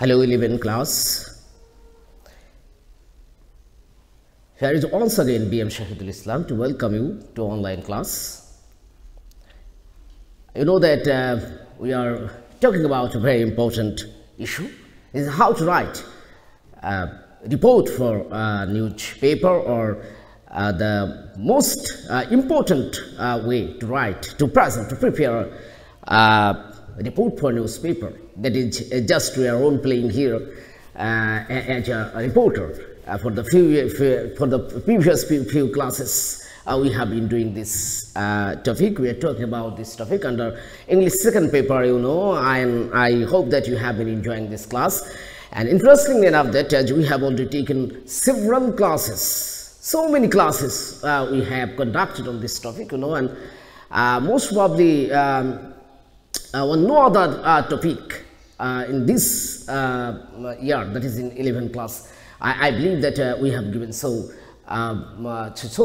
Hello 11 class. Here is once again BM Shahidul Islam to welcome you to online class. You know that we are talking about a very important issue, is how to write a report for a newspaper, or the most important way to write, to prepare a report for newspaper. That is just we are role playing here as a reporter. For the previous few classes, we have been doing this topic. We are talking about this topic under English second paper, you know, and I hope that you have been enjoying this class. And interestingly enough, that we have already taken several classes, so many classes we have conducted on this topic, you know, and most probably no other topic in this year, that is in 11th class. I believe that we have given so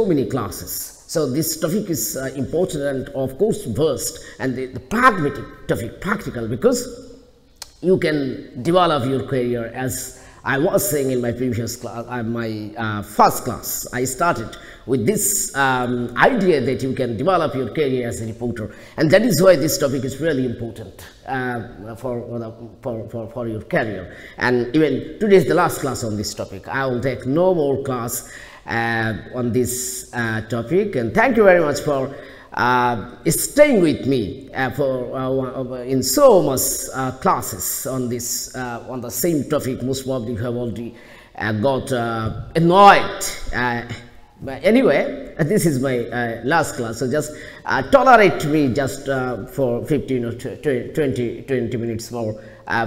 many classes. So this topic is important and of course first, and the pragmatic topic, practical, because you can develop your career. As I was saying in my previous class, my first class, I started with this idea that you can develop your career as a reporter, and that is why this topic is really important for your career. And even today is the last class on this topic. I will take no more class on this topic, and thank you very much for staying with me in so much classes on this on the same topic. Most probably you have already got annoyed. But anyway, this is my last class, so just tolerate me just for 15 or 20 minutes more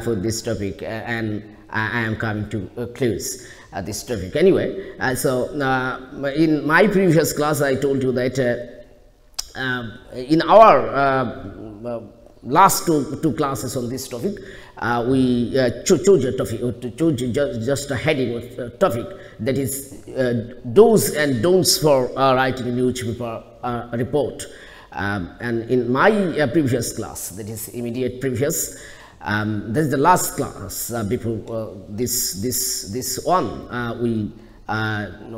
for this topic, and I am coming to close this topic. Anyway, so in my previous class I told you that in our last two classes on this topic, we chose a topic, just a heading of a topic, that is do's and don'ts for writing a newspaper report. And in my previous class, that is immediate previous, this is the last class before this one,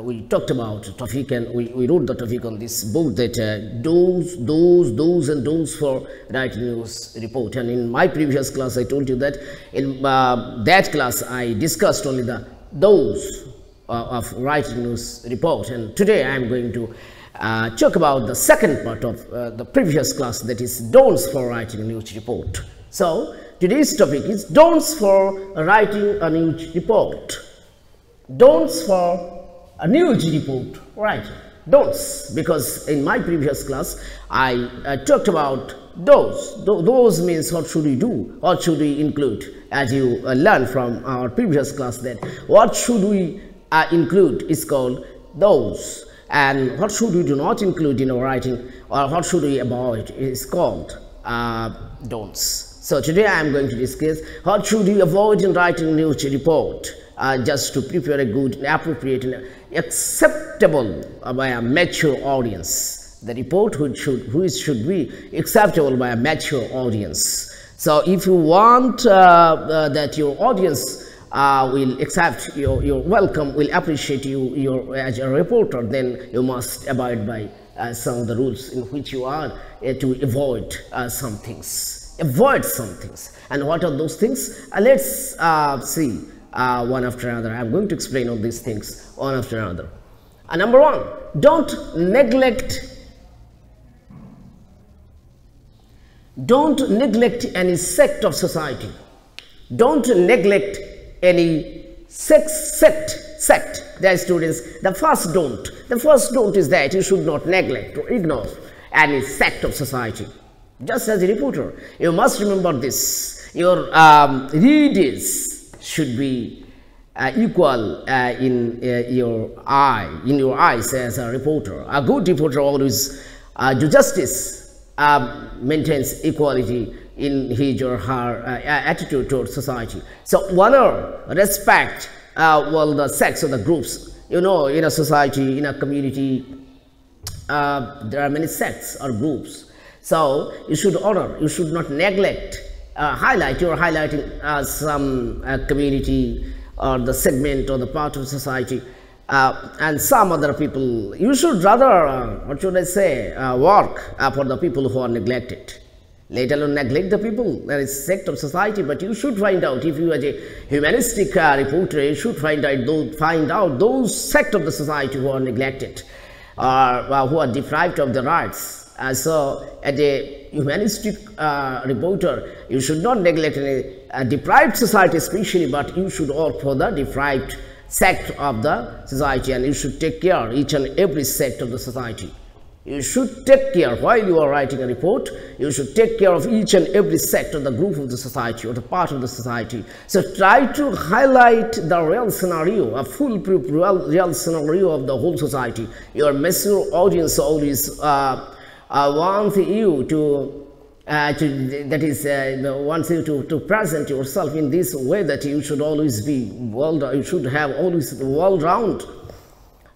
we talked about a topic, and we wrote the topic on this book, that do's and don'ts for writing news report. And in my previous class I told you that in that class I discussed only the do's of writing news report, and today I am going to talk about the second part of the previous class, that is don'ts for writing a news report. So today's topic is don'ts for writing a news report. Don'ts for a news report, right? Don'ts, because in my previous class I talked about those. Those means what should we do, what should we include, as you learned from our previous class, that what should we include is called those, and what should we do not include in our writing, or what should we avoid, is called don'ts. So today I am going to discuss what should we avoid in writing a news report, just to prepare a good, appropriate, and acceptable by a mature audience. The report which should be acceptable by a mature audience. So if you want that your audience will accept your welcome, will appreciate you as a reporter, then you must abide by some of the rules in which you are to avoid some things. Avoid some things. And what are those things? Let's see one after another. I'm going to explain all these things one after another. Number one, don't neglect any sect of society. Don't neglect any sect. Dear students, the first don't is that you should not neglect or ignore any sect of society. Just as a reporter, you must remember this. Your readers should be equal in your eyes as a reporter. A good reporter always do justice, maintains equality in his or her attitude towards society. So honor, respect the sects or the groups. You know, in a society, in a community, there are many sects or groups. So you should honor, you should not neglect you're highlighting some community or the segment or the part of society, and some other people. You should rather, what should I say, work for the people who are neglected. Let alone neglect the people. There is sect of society, but you should find out, if you are a humanistic reporter, you should find out those sect of the society who are neglected or who are deprived of the rights. So, as a humanistic reporter, you should not neglect any deprived society especially, but you should work for the deprived sect of the society, and you should take care of each and every sect of the society. You should take care, while you are writing a report, you should take care of each and every sect of the group of the society or the part of the society. So try to highlight the real scenario, a foolproof real scenario of the whole society. Your mature audience always wants you to present yourself in this way, that you should always be you should have always well-round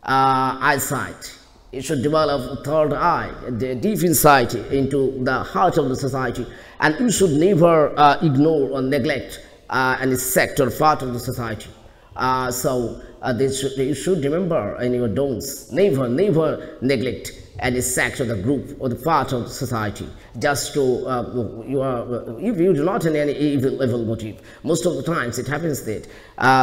eyesight. You should develop a third eye, the deep insight into the heart of the society, and you should never ignore or neglect any sect or part of the society. You should remember in your don'ts, never neglect any sect of the group or the part of the society, just to if you do not have any evil motive. Most of the times it happens that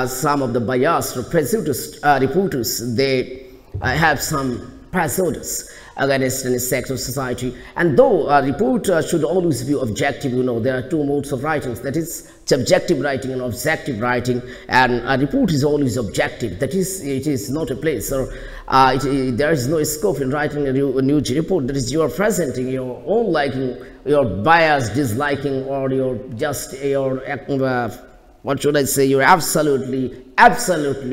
some of the biased or prejudiced reporters, they have some prejudice against any sect of society. And though a report should always be objective, there are two modes of writing, that is subjective writing and objective writing, and a report is always objective, that is, it is not a place, or there is no scope in writing a news report, that is, you are presenting your own liking, your bias, disliking, or your what should I say, your absolutely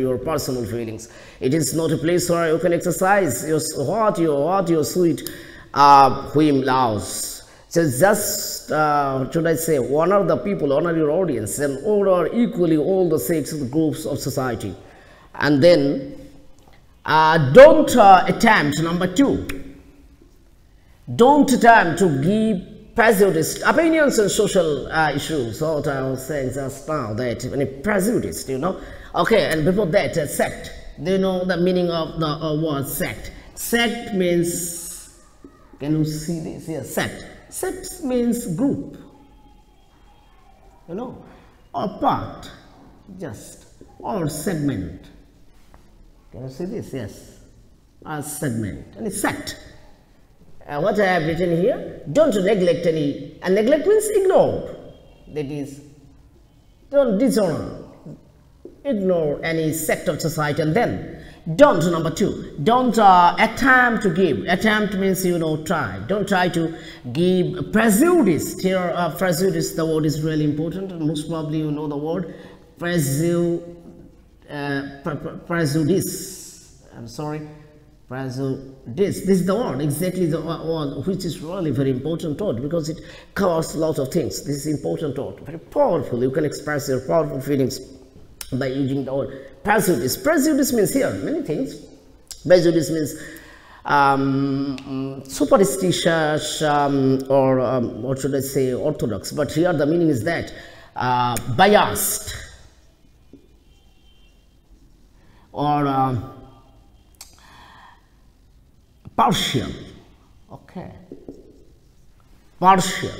your personal feelings. It is not a place where you can exercise what your sweet whim loves. So just, should I say, honor the people, honor your audience, and honor equally all the six groups of society. And then, don't attempt, number 2, don't attempt to give prejudiced opinions on social issues. What I was saying just now, that when prejudiced, Okay, and before that, sect. Do you know the meaning of the word sect? Sect means, can you see this here? Sect. Sect means group, or part, or segment. Can you see this? Yes, a segment, and a sect. What I have written here, don't neglect any, and neglect means ignore, that is, don't dishonor, ignore any sect of society. And then, don't, number 2, don't attempt to give. Attempt means, try. Don't try to give prejudice. Here, prejudice, the word is really important, and most probably you know the word prejudice. I'm sorry. This is the word, exactly the one which is really very important word, because it covers a lot of things. This is important word, very powerful. You can express your powerful feelings by using the word prejudice. Prejudice means here many things. Prejudice means superstitious or what should I say, orthodox. But here the meaning is that biased or partial, okay, partiality.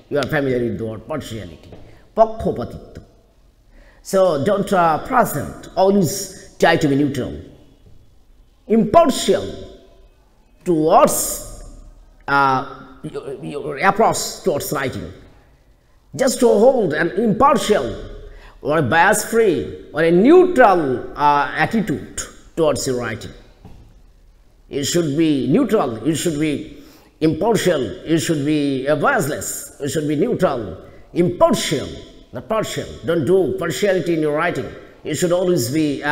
You are familiar with the word partiality, pakkopatitva. So don't present, always try to be neutral, impartial towards your approach towards writing. Just to hold an impartial or a bias-free or a neutral attitude towards your writing. You should be neutral, you should be impartial, you should be biasless, you should be neutral, impartial, not partial. Don't do partiality in your writing. You should always be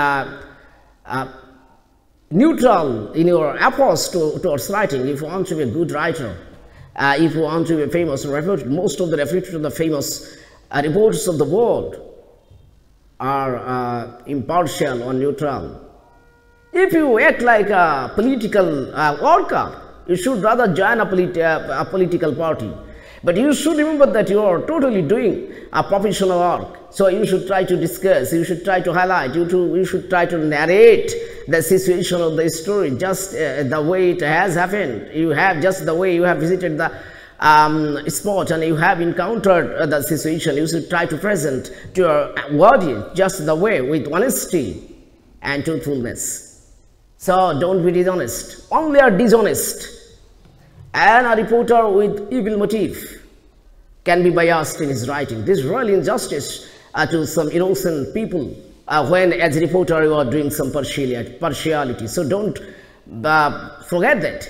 neutral in your approach towards writing. If you want to be a good writer, if you want to be a famous reporter, most of the reporters of the famous reporters of the world are impartial or neutral. If you act like a political worker, you should rather join a political party. But you should remember that you are totally doing a professional work. So you should try to discuss, you should try to highlight, you should try to narrate the situation of the story just the way it has happened. You have just the way you have visited the spot and you have encountered the situation. You should try to present to your audience just the way, with honesty and truthfulness. So don't be dishonest. Only a dishonest and a reporter with evil motive can be biased in his writing. This is really injustice to some innocent people when as a reporter you are doing some partiality. So don't forget that.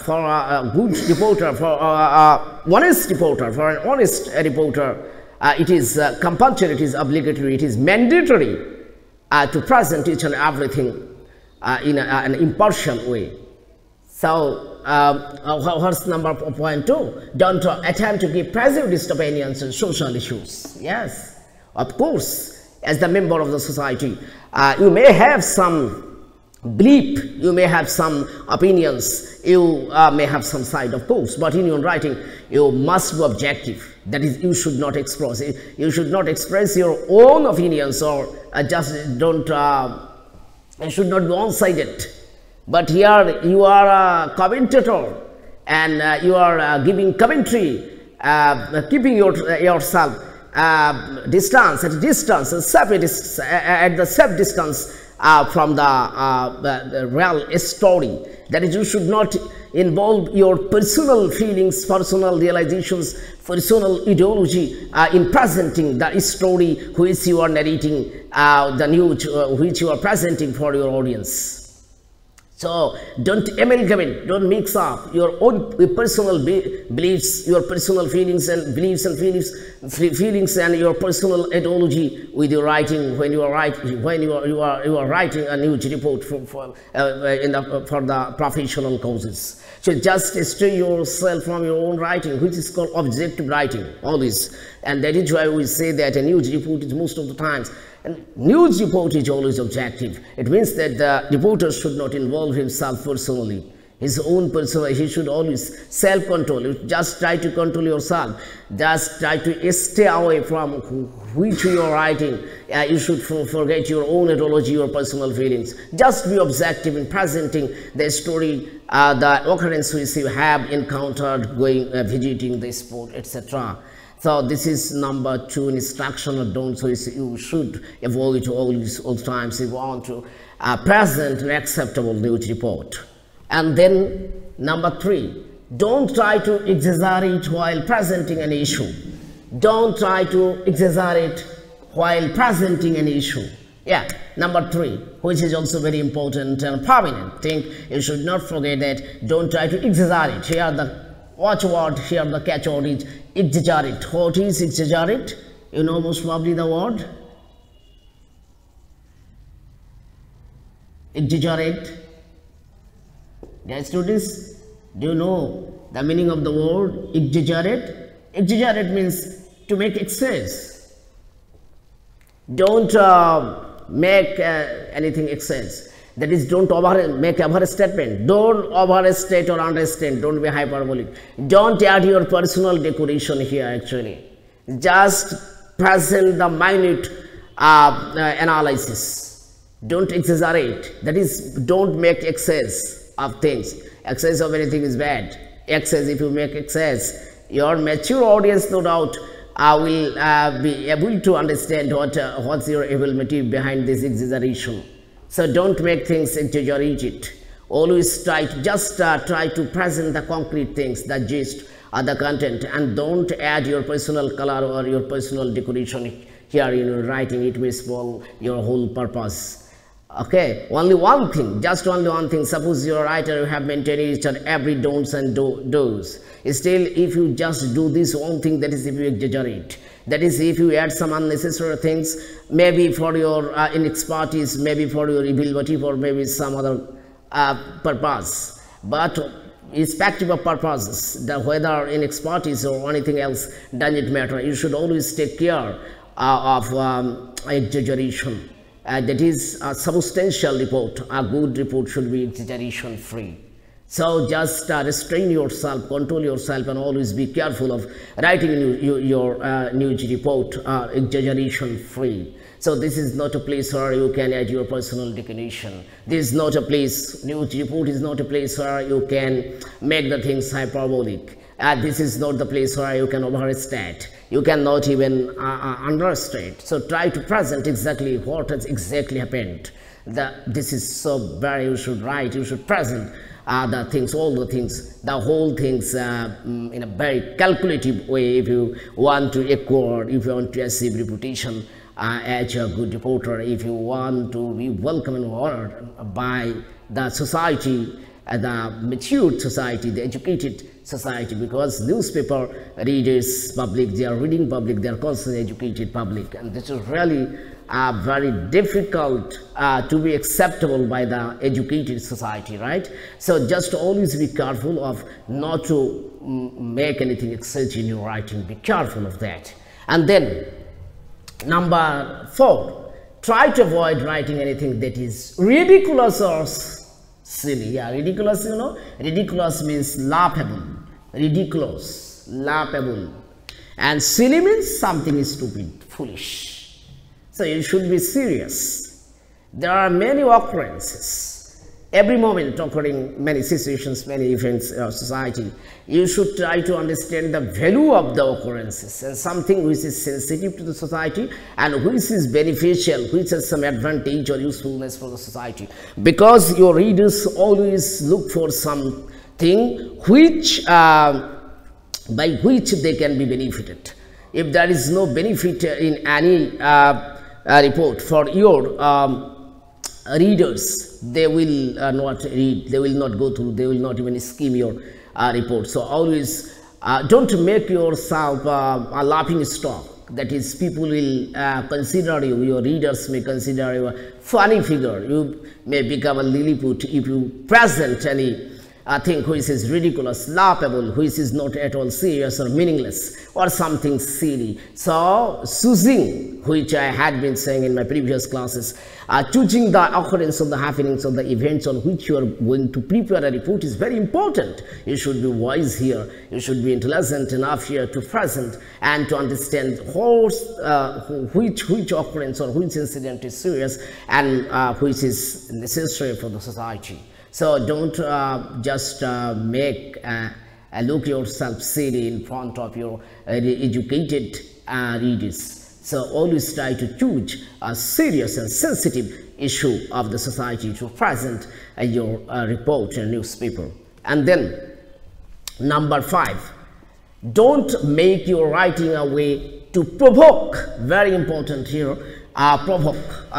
For a good reporter, for an honest reporter, for an honest reporter, it is compulsory, it is obligatory, it is mandatory to present each and everything in an impartial way. So, what's number point 2? Don't attempt to give prejudiced opinions on social issues. Yes, of course, as the member of the society, you may have some belief, you may have some opinions, you may have some side, of course, but in your writing, you must be objective. That is, you should not express, you should not express your own opinions or just don't, you should not be one-sided. But here you are a commentator and you are giving commentary, keeping yourself distance, at the safe distance from the real story. That is, you should not involve your personal feelings, personal realizations, personal ideology in presenting the story which you are narrating, the news which you are presenting for your audience. So don't amalgamate, don't mix up your own personal beliefs, your personal feelings and feelings and your personal ideology with your writing when you are writing a news report for the professional causes. So just stay yourself from your own writing, which is called objective writing, always. And that is why we say that a news report is most of the times. And news report is always objective. It means that the reporter should not involve himself personally, his own personal. He should always self-control. Just try to control yourself. Just try to stay away from which you are writing. You should forget your own ideology, your personal feelings. Just be objective in presenting the story, the occurrence which you have encountered going visiting the spot, etc. So this is number 2 instructional don't. So you should avoid all times if you want to present an acceptable news report. And then number 3, don't try to exaggerate while presenting an issue. Don't try to exaggerate while presenting an issue. Yeah, number 3, which is also very important and prominent thing. You should not forget that. Don't try to exaggerate. Here the watchword, here the catchword is exaggerate. What is exaggerate? You know most probably the word. Exaggerate. Dear students, do you know the meaning of the word exaggerate? Exaggerate means to make excess. Don't make anything excess. That is, don't make overstatement. Don't overstate or understate. Don't be hyperbolic. Don't add your personal decoration here actually. Just present the minute analysis. Don't exaggerate. That is, don't make excess of things. Excess of anything is bad. Excess, if you make excess, your mature audience no doubt will be able to understand what's your evil motive behind this exaggeration. So don't make things exaggerated. Always try to present the concrete things, the gist or the content, and don't add your personal color or your personal decoration here in your writing. It will spoil your whole purpose. Okay, only one thing, just only one thing. Suppose you're a writer, you have maintained each and every don'ts and do's. Still, if you just do this one thing, that is if you exaggerate. That is, if you add some unnecessary things, maybe for your inexpertise, maybe for your evil motive, or maybe some other purpose. But irrespective of purposes, whether inexpertise or anything else, doesn't matter. You should always take care of exaggeration. That is, a substantial report, a good report should be exaggeration free. So just restrain yourself, control yourself, and always be careful of writing your news report exaggeration free. So this is not a place where you can add your personal declination. This is not a place, news report is not a place where you can make the things hyperbolic. This is not the place where you can overstate. You cannot even understate. So try to present exactly what has exactly happened. This is so very, you should write, you should present the things, all the things, the whole things in a very calculative way if you want to acquire, if you want to achieve reputation as a good reporter, if you want to be welcomed and honored by the society, the matured society, the educated society, because newspaper readers, public, they are reading public, they are constantly educated public, and this is really very difficult to be acceptable by the educated society, right? So just always be careful of not to make anything excessive in your writing. Be careful of that. And then number 4, try to avoid writing anything that is ridiculous or silly. Yeah, ridiculous, you know, ridiculous means laughable, ridiculous, laughable, and silly means something is stupid, foolish. So you should be serious. There are many occurrences, every moment occurring, many situations, many events in our society. You should try to understand the value of the occurrences and something which is sensitive to the society and which is beneficial, which has some advantage or usefulness for the society. Because your readers always look for something which, by which they can be benefited. If there is no benefit in any report for your readers, they will not read, they will not go through, they will not even skim your report. So always don't make yourself a laughing stock. That is, people will consider you, your readers may consider you a funny figure. You may become a Lilliput if you present any thing which is ridiculous, laughable, which is not at all serious or meaningless, or something silly. So choosing, which I had been saying in my previous classes, choosing the occurrence of the happenings of the events on which you are going to prepare a report is very important. You should be wise here, you should be intelligent enough here to present and to understand which occurrence or which incident is serious and which is necessary for the society. So don't just make look yourself silly in front of your educated readers. So always try to choose a serious and sensitive issue of the society to present your report in newspaper. And then number 5, don't make your writing a way to provoke. Very important here. Provoke,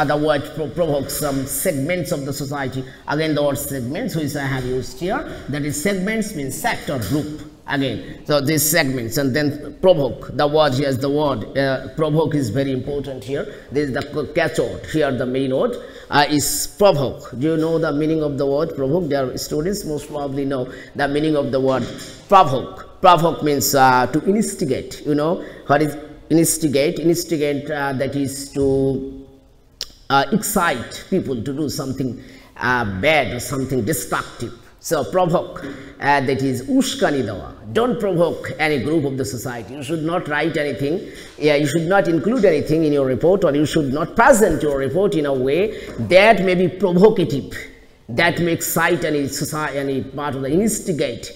the word provoke some segments of the society. Again, the word segments which I have used here, that is segments means sector, group. Again, so these segments, and then provoke, the word here is the word provoke is very important here. This is the catchword here, the main word is provoke. Do you know the meaning of the word provoke? Their students most probably know the meaning of the word provoke. Provoke means to instigate. You know what is instigate? Instigate, that is to excite people to do something bad or something destructive. So provoke, that is ushkani dawa. Don't provoke any group of the society. You should not write anything. You should not include anything in your report, or you should not present your report in a way that may be provocative, that may excite any society, any part of the instigate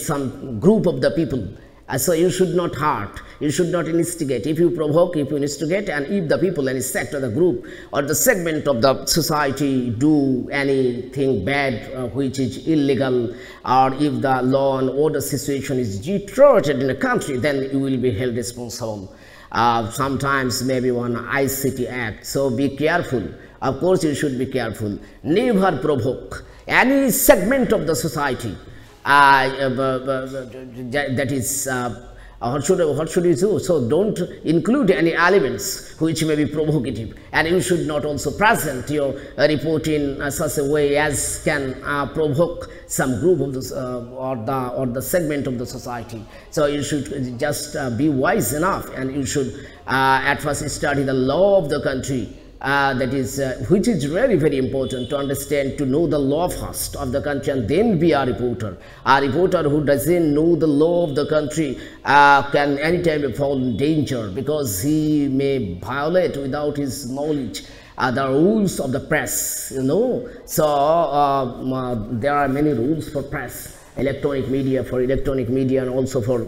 some group of the people. So you should not hurt, you should not instigate. If you provoke, if you instigate, and if the people, any sector, the group, or the segment of the society do anything bad which is illegal, or if the law and order situation is deteriorated in a country, then you will be held responsible. Sometimes maybe one ICT Act, so be careful. Of course you should be careful. Never provoke any segment of the society. That is, what should you do? So don't include any elements which may be provocative, and you should not also present your report in such a way as can provoke some group of this, or the segment of the society. So you should just be wise enough, and you should at first study the law of the country, which is really very important to understand, to know the law first of the country and then be a reporter. A reporter who doesn't know the law of the country can anytime fall in danger, because he may violate without his knowledge the rules of the press, you know. So there are many rules for press, electronic media, and also for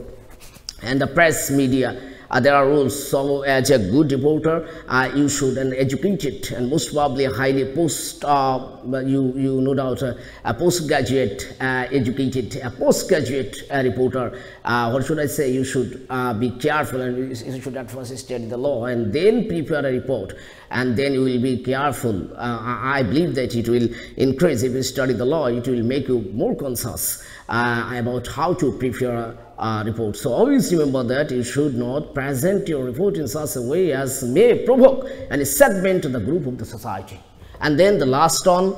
the press media. There are rules. So as a good reporter, you should an educated and most probably highly you no doubt a postgraduate educated, a postgraduate reporter. What should I say? You should be careful, and you should at first study the law and then prepare a report, and then you will be careful. I believe that it will increase. If you study the law, it will make you more conscious about how to prepare a report. So always remember that you should not present your report in such a way as may provoke any segment to the group of the society. And then the last one,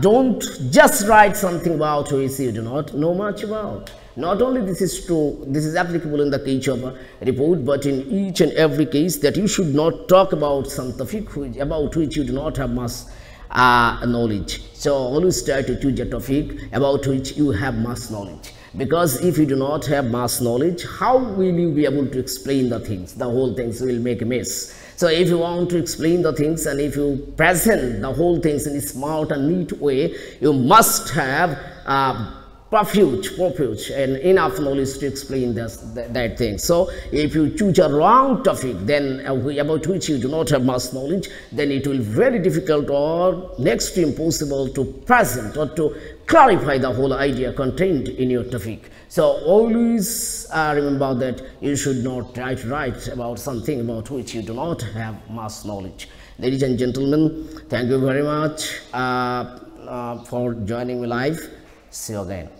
don't just write something about which you do not know much about. Not only this is true, this is applicable in the case of a report, but in each and every case, that you should not talk about some topic about which you do not have much knowledge. So always try to choose a topic about which you have much knowledge. Because if you do not have much knowledge, how will you be able to explain the things? The whole things will make a mess. So if you want to explain the things, and if you present the whole things in a smart and neat way, you must have profuse and enough knowledge to explain that thing. So if you choose a wrong topic, then about which you do not have much knowledge, then it will be very difficult or next to impossible to present or to clarify the whole idea contained in your topic. So always remember that you should not try to write about something about which you do not have much knowledge. Ladies and gentlemen, thank you very much for joining me live. See you again.